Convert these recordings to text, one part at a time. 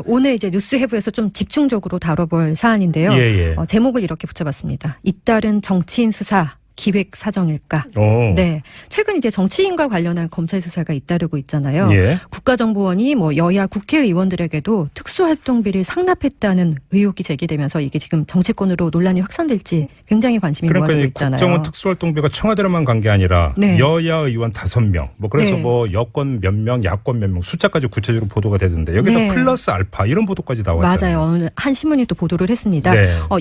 오늘 이제 뉴스 해부에서 좀 집중적으로 다뤄볼 사안인데요. 제목을 이렇게 붙여봤습니다. 잇따른 정치인 수사. 기획 사정일까? 네. 최근 이제 정치인과 관련한 검찰 수사가 잇따르고 있잖아요. 국가정보원이 뭐 여야 국회의원들에게도 특수활동비를 상납했다는 의혹이 제기되면서 이게 지금 정치권으로 논란이 확산될지 굉장히 관심이 모아지고 있잖아요. 국정원 특수활동비가 청와대로만 간 게 아니라 여야 의원 5명, 뭐 그래서 뭐 여권 몇 명, 야권 몇 명 숫자까지 구체적으로 보도가 되던데 여기서 플러스 알파 이런 보도까지 나왔잖아요. 맞아요. 오늘 한 신문이 또 보도를 했습니다.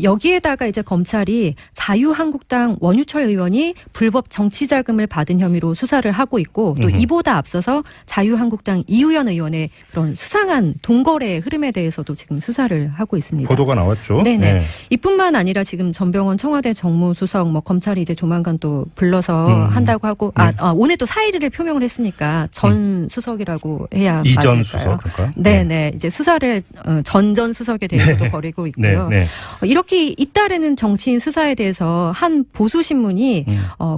여기에다가 이제 검찰이 자유한국당 원유철 의원이 불법 정치자금을 받은 혐의로 수사를 하고 있고 또 이보다 앞서서 자유한국당 이우연 의원의 그런 수상한 돈거래 흐름에 대해서도 지금 수사를 하고 있습니다. 보도가 나왔죠. 네네. 이뿐만 아니라 지금 전병헌 청와대 정무수석 뭐 검찰이 이제 조만간 또 불러서 한다고 하고 오늘 또 사의를 표명을 했으니까 전 수석이라고 해야 이전 맞을까요? 수석 그럴까요? 네네. 이제 수사를 전전 수석에 대해서도 벌이고 있고요. 이렇게 잇따르는 정치인 수사에 대해서 한 보수 신문이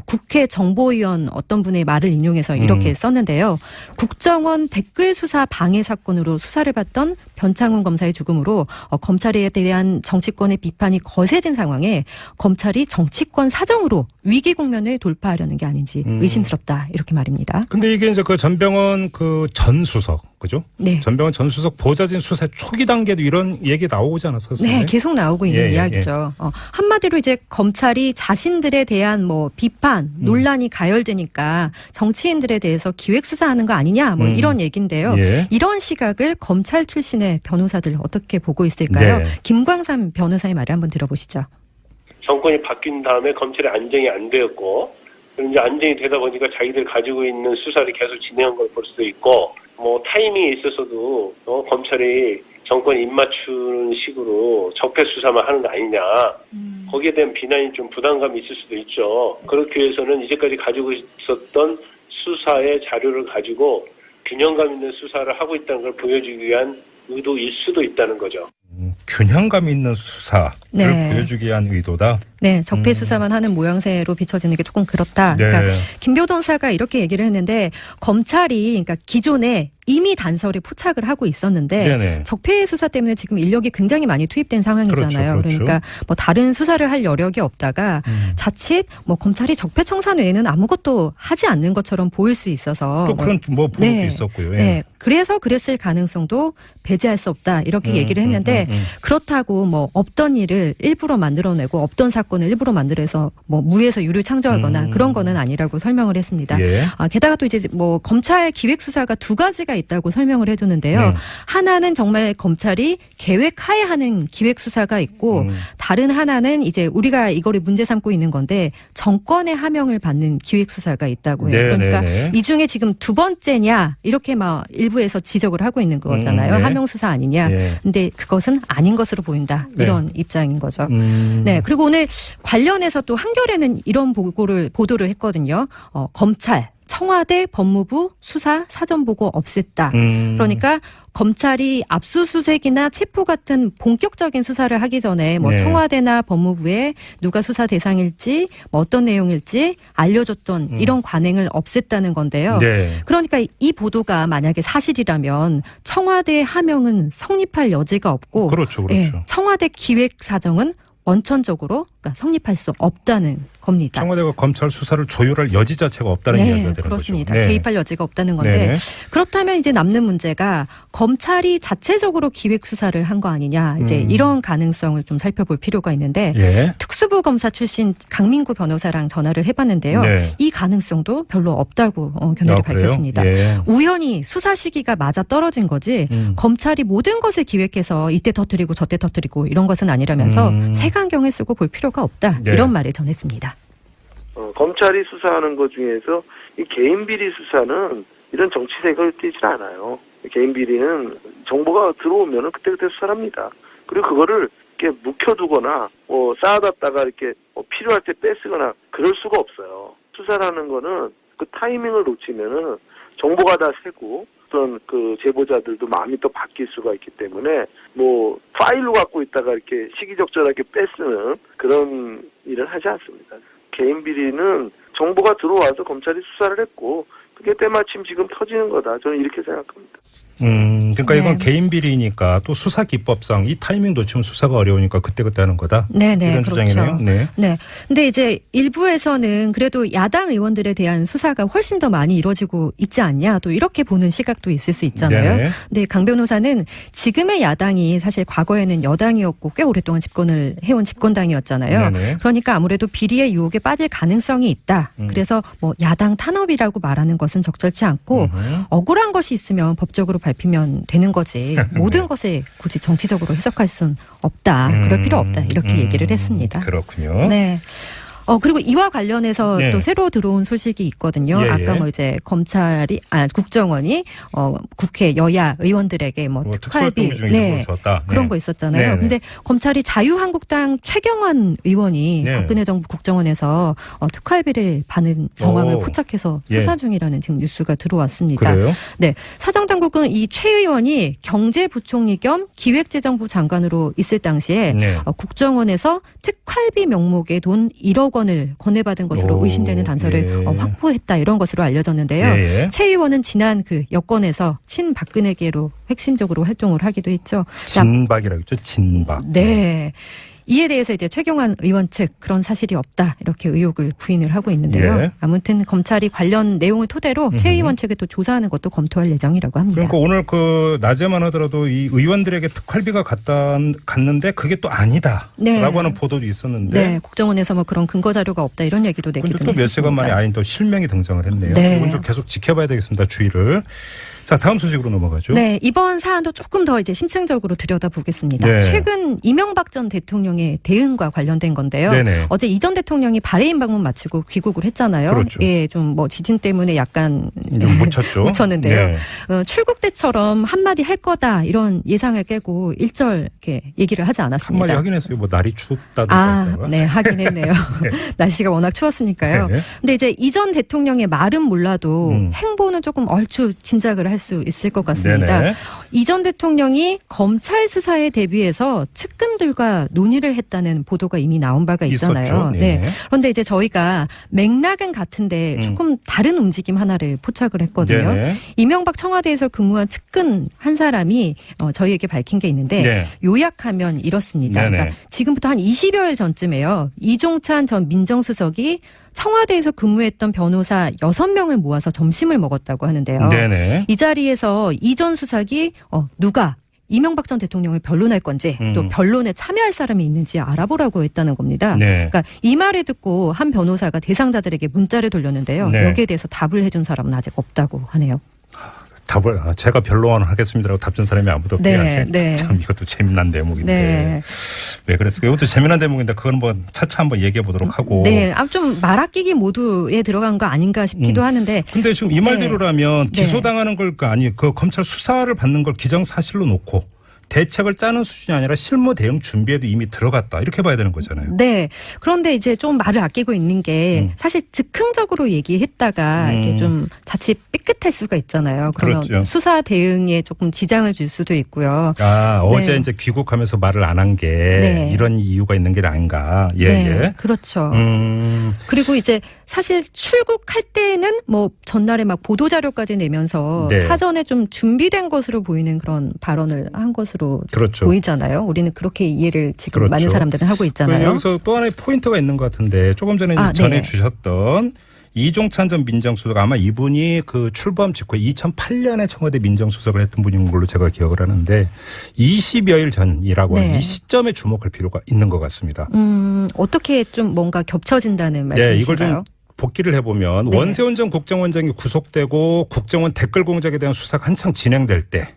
국회 정보위원 어떤 분의 말을 인용해서 이렇게 썼는데요. 국정원 댓글 수사 방해 사건으로 수사를 받던 변창훈 검사의 죽음으로 검찰에 대한 정치권의 비판이 거세진 상황에 검찰이 정치권 사정으로 위기 국면을 돌파하려는 게 아닌지 의심스럽다 이렇게 말입니다. 근데 이게 이제 그 전병헌 그 전 수석 그죠? 네. 전병헌 전 수석 보좌진 수사 초기 단계도 이런 얘기 나오지 않았었어요? 네, 계속 나오고 있는 이야기죠. 한마디로 이제 검찰이 자신들에 대한 뭐 비판, 논란이 가열되니까 정치인들에 대해서 기획 수사하는 거 아니냐, 뭐 이런 얘기인데요. 이런 시각을 검찰 출신의 변호사들 어떻게 보고 있을까요? 김광삼 변호사의 말을 한번 들어보시죠. 정권이 바뀐 다음에 검찰의 안정이 안 되었고, 이제 안정이 되다 보니까 자기들 가지고 있는 수사를 계속 진행한 걸 볼 수도 있고, 뭐 타이밍에 있어서도 검찰이 정권 입맞추는 식으로 적폐 수사만 하는 거 아니냐. 거기에 대한 비난이 좀 부담감이 있을 수도 있죠. 그렇기 위해서는 이제까지 가지고 있었던 수사의 자료를 가지고 균형감 있는 수사를 하고 있다는 걸 보여주기 위한 의도일 수도 있다는 거죠. 균형감 있는 수사를 보여주기 위한 의도다. 네, 적폐 수사만 하는 모양새로 비춰지는 게 조금 그렇다. 그러니까 김 변호사가 이렇게 얘기를 했는데 검찰이 그러니까 기존에 이미 단서를 포착을 하고 있었는데 적폐 수사 때문에 지금 인력이 굉장히 많이 투입된 상황이잖아요. 그러니까 뭐 다른 수사를 할 여력이 없다가 자칫 뭐 검찰이 적폐 청산 외에는 아무것도 하지 않는 것처럼 보일 수 있어서 또 그런 뭐 보도도 있었고요. 그래서 그랬을 가능성도 배제할 수 없다 이렇게 얘기를 했는데 그렇다고 뭐 없던 일을 일부러 만들어내고 없던 사건을 일부러 만들어서 뭐 무에서 유를 창조하거나 그런 거는 아니라고 설명을 했습니다. 게다가 또 이제 뭐 검찰 기획 수사가 두 가지가 있다고 설명을 해두는데요. 하나는 정말 검찰이 계획하에 하는 기획 수사가 있고 다른 하나는 이제 우리가 이거를 문제 삼고 있는 건데 정권의 하명을 받는 기획 수사가 있다고 해요. 그러니까 이 중에 지금 두 번째냐 이렇게 막 일부에서 지적을 하고 있는 거잖아요. 하명 수사 아니냐. 근데 그것은 아닌 것으로 보인다. 이런 입장인 거죠. 네. 그리고 오늘 관련해서 또 한겨레는 이런 보도를 했거든요. 검찰, 청와대, 법무부 수사 사전보고 없앴다. 그러니까 검찰이 압수수색이나 체포 같은 본격적인 수사를 하기 전에 뭐 청와대나 법무부에 누가 수사 대상일지 뭐 어떤 내용일지 알려줬던 이런 관행을 없앴다는 건데요. 그러니까 이 보도가 만약에 사실이라면 청와대의 하명은 성립할 여지가 없고 청와대 기획사정은 원천적으로 그러니까 성립할 수 없다는 겁니다. 청와대가 검찰 수사를 조율할 여지 자체가 없다는 이야기가 되는 그렇습니다. 거죠. 개입할 여지가 없다는 건데 그렇다면 이제 남는 문제가 검찰이 자체적으로 기획 수사를 한 거 아니냐 이제 이런 가능성을 좀 살펴볼 필요가 있는데 특수부 검사 출신 강민구 변호사랑 전화를 해봤는데요. 이 가능성도 별로 없다고 견해를 밝혔습니다. 우연히 수사 시기가 맞아 떨어진 거지 검찰이 모든 것을 기획해서 이때 터뜨리고 저때 터뜨리고 이런 것은 아니라면서 색안경을 쓰고 볼 필요가 없다 이런 말을 전했습니다. 검찰이 수사하는 것 중에서 이 개인 비리 수사는 이런 정치색을 띠지 않아요. 개인 비리는 정보가 들어오면은 그때그때 수사를 합니다. 그리고 그거를 이렇게 묵혀두거나 뭐 쌓아뒀다가 이렇게 필요할 때 뺏으거나 그럴 수가 없어요. 수사라는 거는 그 타이밍을 놓치면은 정보가 다 새고 어떤 그 제보자들도 마음이 또 바뀔 수가 있기 때문에 뭐 파일로 갖고 있다가 이렇게 시기적절하게 뺏는 그런 일을 하지 않습니다. 개인 비리는 정보가 들어와서 검찰이 수사를 했고 그게 때마침 지금 터지는 거다. 저는 이렇게 생각합니다. 그러니까 네. 이건 개인 비리니까 또 수사 기법상 이 타이밍 놓치면 수사가 어려우니까 그때그때 하는 거다. 네네, 이런 그렇죠. 주장이네요. 네. 네. 근데 이제 일부에서는 그래도 야당 의원들에 대한 수사가 훨씬 더 많이 이루어지고 있지 않냐, 또 이렇게 보는 시각도 있을 수 있잖아요. 네네. 근데 강 변호사는 지금의 야당이 사실 과거에는 여당이었고 꽤 오랫동안 집권을 해온 집권당이었잖아요. 네네. 그러니까 아무래도 비리의 유혹에 빠질 가능성이 있다. 그래서 뭐 야당 탄압이라고 말하는 것은 적절치 않고 억울한 것이 있으면 법적으로 밟히면 되는 거지 모든 것을 굳이 정치적으로 해석할 수는 없다. 그럴 필요 없다. 이렇게 얘기를 했습니다. 그렇군요. 네. 그리고 이와 관련해서 네. 또 새로 들어온 소식이 있거든요. 예, 아까 예. 뭐 이제 국정원이 국회 여야 의원들에게 뭐 특수활동 특활비 중에 네. 줬다. 그런 네. 거 있었잖아요. 네네. 근데 검찰이 자유한국당 최경환 의원이 네. 박근혜 정부 국정원에서 특활비를 받는 정황을 오. 포착해서 예. 수사 중이라는 지금 뉴스가 들어왔습니다. 그래요? 네, 사정당국은 이 최 의원이 경제부총리 겸 기획재정부 장관으로 있을 당시에 네. 국정원에서 특활비 명목의 돈 1억 원을 건네받은 것으로 오, 의심되는 단서를 예. 확보했다 이런 것으로 알려졌는데요. 예, 예. 최 의원은 지난 그 여권에서 친박근혜계로 핵심적으로 활동을 하기도 했죠. 진박이라고 했죠. 진박. 네. 이에 대해서 이제 최경환 의원 측 그런 사실이 없다 이렇게 의혹을 부인을 하고 있는데요. 예. 아무튼 검찰이 관련 내용을 토대로 최 의원 측에 또 조사하는 것도 검토할 예정이라고 합니다. 그러니까 오늘 그 낮에만 하더라도 이 의원들에게 특활비가 갔는데 그게 또 아니다라고 네. 하는 보도도 있었는데. 네, 국정원에서 뭐 그런 근거 자료가 없다 이런 얘기도 내기도 근데 또 몇 시간 만에 아닌 또 실명이 등장을 했네요. 네. 이건 좀 계속 지켜봐야 되겠습니다. 주의를. 자, 다음 소식으로 넘어가죠. 네, 이번 사안도 조금 더 이제 심층적으로 들여다보겠습니다. 네. 최근 이명박 전 대통령의 대응과 관련된 건데요. 네네. 어제 이 전 대통령이 바레인 방문 마치고 귀국을 했잖아요. 그렇죠. 예, 좀 뭐 지진 때문에 약간 좀 묻혔죠. 묻혔는데요. 네. 출국 때처럼 한마디 할 거다 이런 예상을 깨고 일절 이렇게 얘기를 하지 않았습니다. 한마디 하긴 했어요. 뭐 날이 춥다든가. 아, 네, 하긴 했네요. 날씨가 워낙 추웠으니까요. 네. 근데 이제 이 전 대통령의 말은 몰라도 행보는 조금 얼추 짐작을 할 수 있을 것 같습니다. 네네. 이 전 대통령이 검찰 수사에 대비해서 측근들과 논의를 했다는 보도가 이미 나온 바가 있잖아요. 있었죠. 네. 그런데 이제 저희가 맥락은 같은데 조금 다른 움직임 하나를 포착을 했거든요. 네네. 이명박 청와대에서 근무한 측근 한 사람이 저희에게 밝힌 게 있는데 네. 요약하면 이렇습니다. 네네. 그러니까 지금부터 한 20여일 전쯤에요. 이종찬 전 민정수석이 청와대에서 근무했던 변호사 6명을 모아서 점심을 먹었다고 하는데요. 네네. 이 자리에서 이 전 수석이 누가 이명박 전 대통령을 변론할 건지 또 변론에 참여할 사람이 있는지 알아보라고 했다는 겁니다. 네. 그러니까 이 말을 듣고 한 변호사가 대상자들에게 문자를 돌렸는데요. 네. 여기에 대해서 답을 해준 사람은 아직 없다고 하네요. 답을 제가 변론을 하겠습니다라고 답 준 사람이 아무도 없게 네, 네. 참 이것도 재미난 대목인데 네. 왜 그랬을까요? 이것도 재미난 대목인데 그건 뭐 차차 한번 얘기해 보도록 하고. 네, 좀 말아끼기 모두에 들어간 거 아닌가 싶기도 하는데. 근데 지금 이 말대로라면 네. 기소당하는 걸 그 검찰 수사를 받는 걸 기정사실로 놓고 대책을 짜는 수준이 아니라 실무 대응 준비에도 이미 들어갔다 이렇게 봐야 되는 거잖아요. 네. 그런데 이제 좀 말을 아끼고 있는 게 사실 즉흥적으로 얘기했다가 이렇게 좀 자칫 삐끗할 수가 있잖아요. 그러면 그렇죠. 수사 대응에 조금 지장을 줄 수도 있고요. 어제 이제 귀국하면서 말을 안 한 게 네. 이런 이유가 있는 게 아닌가. 예, 네, 예. 그렇죠. 그리고 이제 사실 출국할 때는 뭐 전날에 막 보도 자료까지 내면서 네. 사전에 좀 준비된 것으로 보이는 그런 발언을 한 것으로 그렇죠. 보이잖아요. 우리는 그렇게 이해를 지금 그렇죠. 많은 사람들은 하고 있잖아요. 여기서 또 하나의 포인트가 있는 것 같은데 조금 전에 네. 전해주셨던 이종찬 전 민정수석 아마 이분이 그 출범 직후에 2008년에 청와대 민정수석을 했던 분인 걸로 제가 기억을 하는데 20여일 전이라고 하는 네. 이 시점에 주목할 필요가 있는 것 같습니다. 어떻게 좀 뭔가 겹쳐진다는 네, 이걸 말씀이신가요? 좀 복기를 해보면 네. 원세훈 전 국정원장이 구속되고 국정원 댓글 공작에 대한 수사가 한창 진행될 때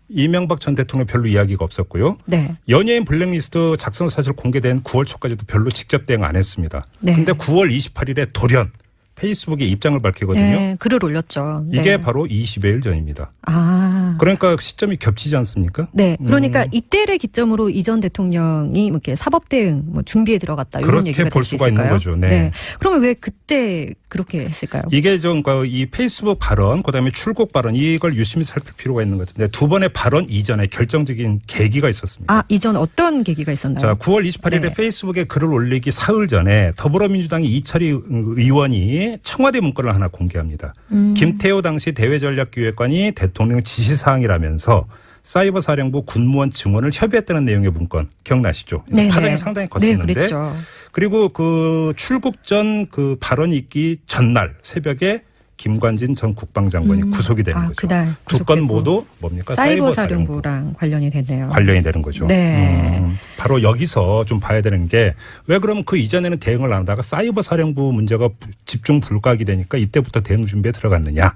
이명박 전 대통령 별로 이야기가 없었고요. 네. 연예인 블랙리스트 작성 사실 공개된 9월 초까지도 별로 직접 대응 안 했습니다. 네. 근데 9월 28일에 돌연 페이스북에 입장을 밝히거든요. 네, 글을 올렸죠. 네. 이게 바로 20여일 전입니다. 아. 그러니까 시점이 겹치지 않습니까? 네. 그러니까 이때를 기점으로 이 전 대통령이 이렇게 사법 대응 준비에 들어갔다 이런 그렇게 얘기가 볼 될 수 수가 있을까요? 있는 거죠. 네. 그러면 왜 그때 그렇게 했을까요? 이게 좀 이 페이스북 발언, 그다음에 출국 발언 이걸 유심히 살필 필요가 있는 것 같은데 두 번의 발언 이전에 결정적인 계기가 있었습니다. 아, 이전 어떤 계기가 있었나요? 자, 9월 28일에 네. 페이스북에 글을 올리기 사흘 전에 더불어민주당의 이철희 의원이 대통령이 청와대 문건을 하나 공개합니다. 김태호 당시 대외전략기획관이 대통령 지시사항이라면서 사이버 사령부 군무원 증원을 협의했다는 내용의 문건 기억나시죠? 네네. 파장이 상당히 컸었는데 네, 그랬죠. 그리고 그 출국 전 그 발언이 있기 전날 새벽에 김관진 전 국방장관이 구속이 되는 거죠. 그날 두 건 구속됐고. 모두 뭡니까? 사이버 사령부. 사령부랑 관련이 됐네요. 관련이 되는 거죠. 네. 바로 여기서 좀 봐야 되는 게 왜 그러면 그 이전에는 대응을 안 하다가 사이버 사령부 문제가 집중 불가하게 되니까 이때부터 대응 준비에 들어갔느냐.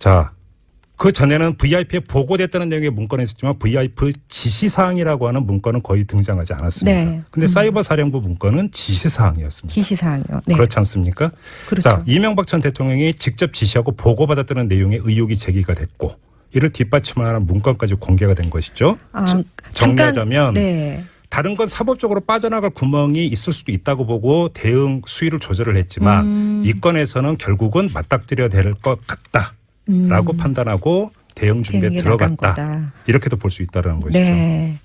자, 그 전에는 VIP에 보고됐다는 내용의 문건이 있었지만 VIP 지시사항이라고 하는 문건은 거의 등장하지 않았습니다. 네. 근데 사이버 사령부 문건은 지시사항이었습니다. 지시사항이요. 네. 그렇지 않습니까? 그렇죠. 자, 이명박 전 대통령이 직접 지시하고 보고받았다는 내용의 의혹이 제기가 됐고 이를 뒷받침하는 문건까지 공개가 된 것이죠. 정리하자면 네. 다른 건 사법적으로 빠져나갈 구멍이 있을 수도 있다고 보고 대응 수위를 조절을 했지만 이 건에서는 결국은 맞닥뜨려야 될 것 같다라고 판단하고 대응 준비에 대응에 나간 들어갔다. 거다. 이렇게도 볼 수 있다는 것이죠. 네.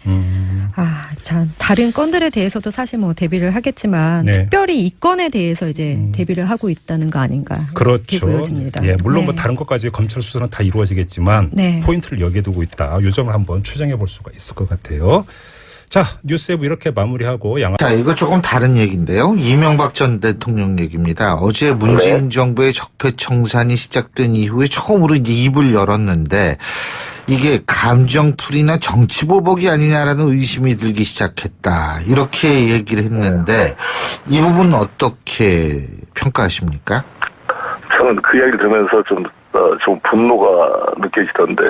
참 다른 건들에 대해서도 사실 뭐 대비를 하겠지만 네. 특별히 이 건에 대해서 이제 대비를 하고 있다는 거 아닌가. 이렇게 그렇죠. 보여집니다. 예, 물론 네. 뭐 다른 것까지 검찰 수사는 다 이루어지겠지만 네. 포인트를 여기에 두고 있다. 이 점을 한번 추정해 볼 수가 있을 것 같아요. 자, 뉴스에브 이렇게 마무리하고 자, 이거 조금 다른 얘기인데요. 이명박 전 대통령 얘기입니다. 어제 문재인 정부의 적폐청산이 시작된 이후에 처음으로 이제 입을 열었는데 이게 감정풀이나 정치보복이 아니냐라는 의심이 들기 시작했다. 이렇게 얘기를 했는데 이 부분은 어떻게 평가하십니까? 저는 그 이야기를 들으면서 좀 분노가 느껴지던데,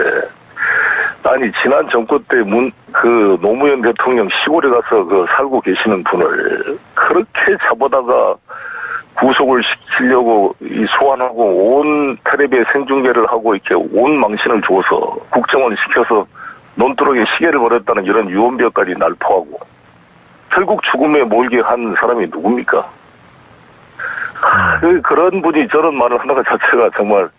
아니, 지난 정권 때 노무현 대통령 시골에 가서 살고 계시는 분을 그렇게 잡아다가 구속을 시키려고 소환하고 온 텔레비에 생중계를 하고 이렇게 온 망신을 줘서 국정원 시켜서 논두렁에 시계를 버렸다는 이런 유언비어까지 날포하고 결국 죽음에 몰게 한 사람이 누굽니까? 그런 분이 저런 말을 하는 것 자체가 정말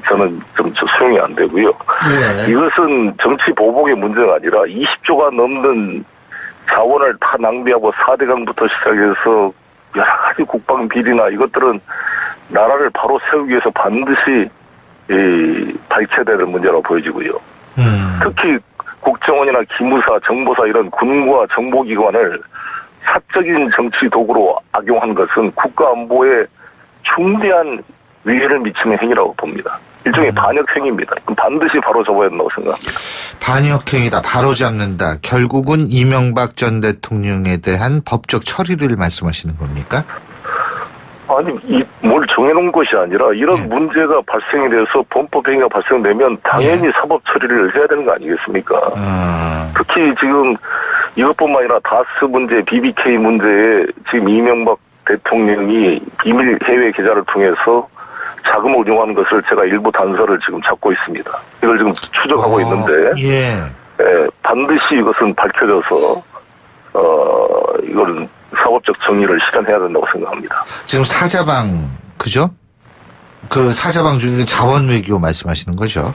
저는 좀 수용이 안 되고요. 예. 이것은 정치 보복의 문제가 아니라 20조가 넘는 자원을 다 낭비하고 4대강부터 시작해서 여러 가지 국방 비리나 이것들은 나라를 바로 세우기 위해서 반드시 밝혀야 되는 문제라고 보여지고요. 특히 국정원이나 기무사, 정보사 이런 군과 정보기관을 사적인 정치 도구로 악용한 것은 국가 안보에 중대한 위해를 미치는 행위라고 봅니다. 일종의 반역행위입니다. 반드시 바로잡아야 된다고 생각합니다. 반역행위다. 바로잡는다. 결국은 이명박 전 대통령에 대한 법적 처리를 말씀하시는 겁니까? 아니, 뭘 정해놓은 것이 아니라 이런 문제가 발생이 돼서 범법행위가 발생되면 당연히 사법 처리를 해야 되는 거 아니겠습니까? 특히 지금 이것뿐만 아니라 다스 문제, BBK 문제에 지금 이명박 대통령이 비밀 해외 계좌를 통해서 자금을 운용하는 것을 제가 일부 단서를 지금 찾고 있습니다. 이걸 지금 추적하고 있는데, 반드시 이것은 밝혀져서, 이걸 사법적 정의를 실현해야 된다고 생각합니다. 지금 사자방, 그죠? 그 사자방 중에 자원 외교 말씀하시는 거죠?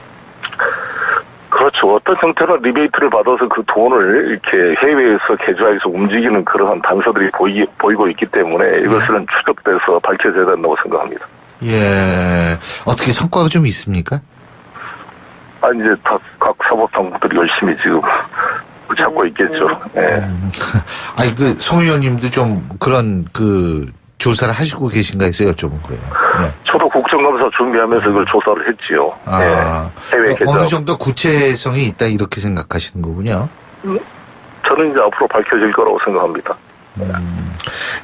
그렇죠. 어떤 형태로 리베이트를 받아서 그 돈을 이렇게 해외에서 계좌에서 움직이는 그러한 단서들이 보이고 있기 때문에 이것은 추적돼서 밝혀져야 된다고 생각합니다. 예. 어떻게 성과가 좀 있습니까? 이제 각 사법 당국들이 열심히 지금 찾고 있겠죠. 예. 아니, 송 의원님도 좀 그런 조사를 하시고 계신가 해서 여쭤본 거예요. 네. 저도 국정감사 준비하면서 이걸 조사를 했지요. 해외 계좌. 어느 정도 구체성이 있다 이렇게 생각하시는 거군요. 저는 이제 앞으로 밝혀질 거라고 생각합니다.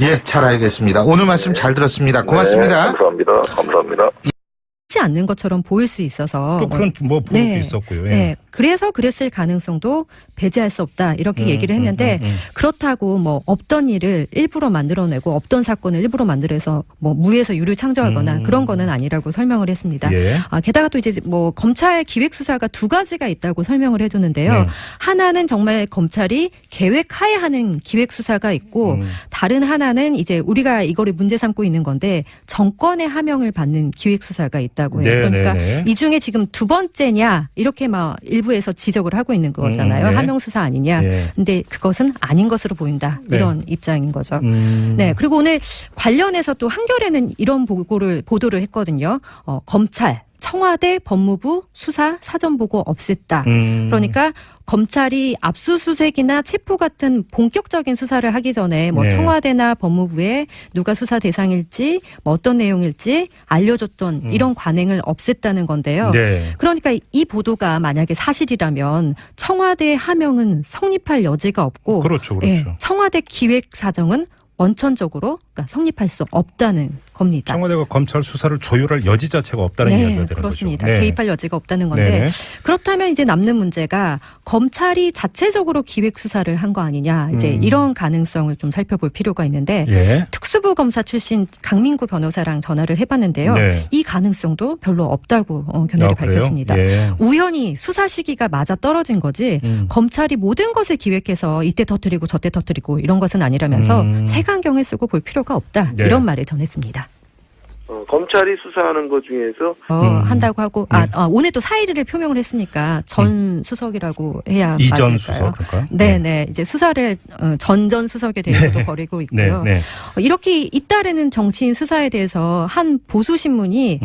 예, 잘 알겠습니다. 오늘 말씀 잘 들었습니다. 고맙습니다. 네, 감사합니다. 하지 않는 것처럼 보일 수 있어서 또 그런 부분도 있었고요. 예. 네. 그래서 그랬을 가능성도 배제할 수 없다 이렇게 얘기를 했는데 그렇다고 뭐 없던 일을 일부러 만들어내고 없던 사건을 일부러 만들어서 뭐 무에서 유를 창조하거나 그런 거는 아니라고 설명을 했습니다. 예. 게다가 또 이제 뭐 검찰 기획 수사가 두 가지가 있다고 설명을 해두는데요. 하나는 정말 검찰이 계획하에 하는 기획 수사가 있고 다른 하나는 이제 우리가 이거를 문제 삼고 있는 건데 정권의 하명을 받는 기획 수사가 있다고 해요. 네, 그러니까 네, 네. 이 중에 지금 두 번째냐 이렇게 막 일부 일부에서 지적을 하고 있는 거잖아요. 네. 하명 수사 아니냐. 예. 근데 그것은 아닌 것으로 보인다. 네. 이런 입장인 거죠. 네. 그리고 오늘 관련해서 또 한겨레는 이런 보도를 했거든요. 검찰, 청와대, 법무부 수사 사전보고 없앴다. 그러니까 검찰이 압수수색이나 체포 같은 본격적인 수사를 하기 전에 뭐 네. 청와대나 법무부에 누가 수사 대상일지 뭐 어떤 내용일지 알려줬던 이런 관행을 없앴다는 건데요. 네. 그러니까 이 보도가 만약에 사실이라면 청와대 하명은 성립할 여지가 없고 그렇죠. 예, 그렇죠. 청와대 기획사정은 원천적으로 그러니까 성립할 수 없다는 겁니다. 청와대가 검찰 수사를 조율할 여지 자체가 없다는 이야기가 되는 거죠. 그렇습니다. 네. 개입할 여지가 없다는 건데 네네. 그렇다면 이제 남는 문제가 검찰이 자체적으로 기획 수사를 한 거 아니냐 이제 이런 가능성을 좀 살펴볼 필요가 있는데 예. 특수부 검사 출신 강민구 변호사랑 전화를 해봤는데요. 네. 이 가능성도 별로 없다고 견해를 그래요? 밝혔습니다. 예. 우연히 수사 시기가 맞아 떨어진 거지 검찰이 모든 것을 기획해서 이때 터뜨리고 저때 터뜨리고 이런 것은 아니라면서 색안경을 쓰고 볼 필요가 없다. 네. 이런 말을 전했습니다. 검찰이 수사하는 것 중에서 한다고 하고 오늘 또 사의를 표명을 했으니까 전 수석이라고 해야 이전 맞을까요? 수석 그럴까요? 네네 이제 수사를 전전 수석에 대해서도 벌이고 있고요. 네. 이렇게 잇따르는 정치인 수사에 대해서 한 보수 신문이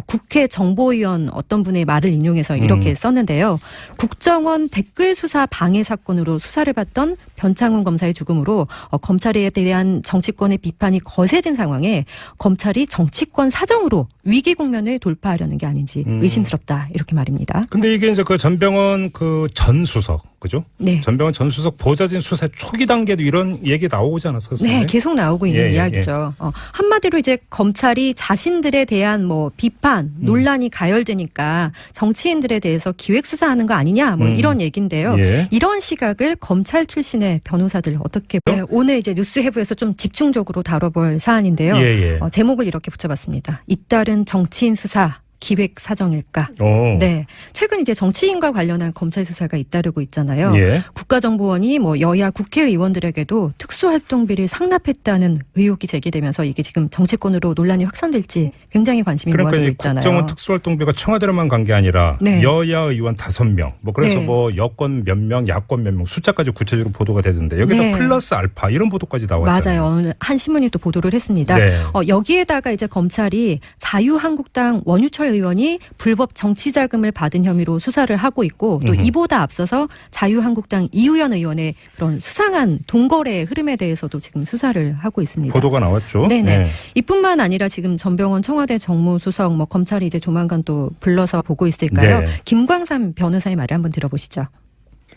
국회 정보위원 어떤 분의 말을 인용해서 이렇게 썼는데요. 국정원 댓글 수사 방해 사건으로 수사를 받던 변창훈 검사의 죽음으로 검찰에 대한 정치권의 비판이 거세진 상황에 검찰이 정치권 사정으로 위기 국면을 돌파하려는 게 아닌지 의심스럽다 이렇게 말입니다. 근데 이게 이제 그 전병헌 그 전 수석 그죠? 네. 전병헌 전 수석 보좌진 수사 초기 단계도 이런 얘기 나오지 않았었어요? 네, 계속 나오고 있는 이야기죠. 한마디로 이제 검찰이 자신들에 대한 뭐 비판, 논란이 가열되니까 정치인들에 대해서 기획 수사하는 거 아니냐, 뭐 이런 얘기인데요. 예. 이런 시각을 검찰 출신의 변호사들 어떻게 오늘 이제 뉴스해부에서 좀 집중적으로 다뤄볼 사안인데요. 예. 제목을 이렇게 붙여봤습니다. 잇따른 정치인 수사. 기획 사정일까? 오. 네. 최근 이제 정치인과 관련한 검찰 수사가 잇따르고 있잖아요. 예. 국가정보원이 뭐 여야 국회의원들에게도 특수활동비를 상납했다는 의혹이 제기되면서 이게 지금 정치권으로 논란이 확산될지 굉장히 관심이 그러니까 모아지고 이 있잖아요. 국정원 특수활동비가 청와대로만 간 게 아니라 네. 여야 의원 5명, 뭐 그래서 네. 뭐 여권 몇 명, 야권 몇 명 숫자까지 구체적으로 보도가 되던데 여기다 네. 플러스 알파 이런 보도까지 나왔잖아요. 맞아요. 오늘 한 신문이 또 보도를 했습니다. 네. 여기에다가 이제 검찰이 자유한국당 원유철 의원이 불법 정치자금을 받은 혐의로 수사를 하고 있고 또 이보다 앞서서 자유한국당 이우연 의원의 그런 수상한 돈거래 흐름에 대해서도 지금 수사를 하고 있습니다. 보도가 나왔죠. 네네. 네. 이뿐만 아니라 지금 전병헌 청와대 정무수석 뭐 검찰이 이제 조만간 또 불러서 보고 있을까요? 네. 김광삼 변호사의 말을 한번 들어보시죠.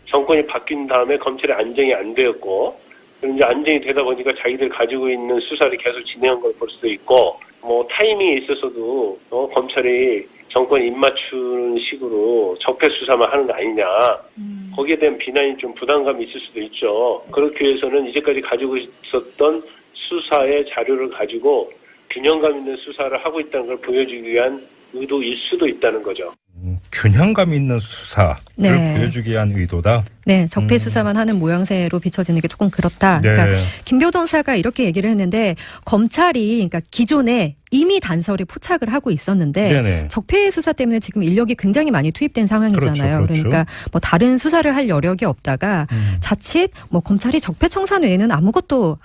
정권이 바뀐 다음에 검찰이 안정이 안 되었고 이제 안정이 되다 보니까 자기들 가지고 있는 수사를 계속 진행한 걸 볼 수도 있고 뭐 타이밍에 있어서도 검찰이 정권 입맞추는 식으로 적폐 수사만 하는 거 아니냐. 거기에 대한 비난이 좀 부담감이 있을 수도 있죠. 그렇기 위해서는 이제까지 가지고 있었던 수사의 자료를 가지고 균형감 있는 수사를 하고 있다는 걸 보여주기 위한 의도일 수도 있다는 거죠. 균형감 있는 수사를 네. 보여주기 위한 의도다. 네, 적폐 수사만 하는 모양새로 비춰지는 게 조금 그렇다. 네. 그러니까 김 변호사가 이렇게 얘기를 했는데 검찰이 그러니까 기존에 이미 단서를 포착을 하고 있었는데 네네. 적폐 수사 때문에 지금 인력이 굉장히 많이 투입된 상황이잖아요. 그렇죠. 그러니까 뭐 다른 수사를 할 여력이 없다가 자칫 뭐 검찰이 적폐 청산 외에는 아무것도